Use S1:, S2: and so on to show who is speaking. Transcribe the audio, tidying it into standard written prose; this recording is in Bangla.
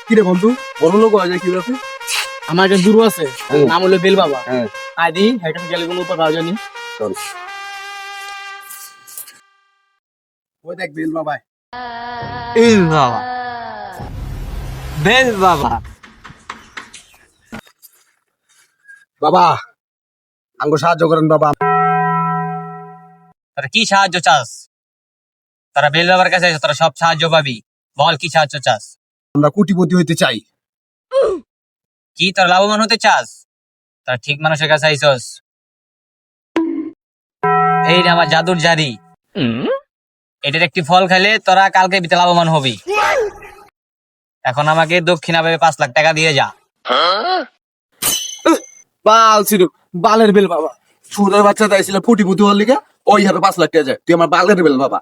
S1: কি রে বন্ধু, বড় লোক হয়ে যায় কি ব্যাপার?
S2: আমার একটা গুরু আছে,
S1: হ্যাঁ।
S2: নাম হলো বেল বাবা।
S1: হ্যাঁ,
S2: আদি একটা গেলে কোনো উপকার জানি।
S1: চল। ওই দেখ বেল বাবা।
S3: বেল বাবা, বেল বাবা।
S1: বাবা, আঙ্গো সাহায্য করেন বাবা।
S3: তোরা কি সাহায্য চাস? তোরা বেল বাবার কাছে আইস, তোরা সব সাহায্য পাবি। বল কি সাহায্য চাস?
S1: আমরা কোটিপতি হইতে চাই।
S3: কি তোরা লাভবান হতে চাস? তোরা ঠিক মানুষের কাছে আইসস। এই রে আমার জাদুর জারি, এটার একটি ফল খাইলে তোরা কালকে বিতে লাভবান হবি। এখন আমাকে দক্ষিণা ভাবে 5 লাখ টাকা দিয়ে যা।
S1: বাল ছিল, বালের বেল বাবা। সুদের বাচ্চা চাইছিল কোটিপতি হওয়ার লিগা, ওই হারে 5 লাখ টাকা যায়। তুই আমার বালের বেল বাবা।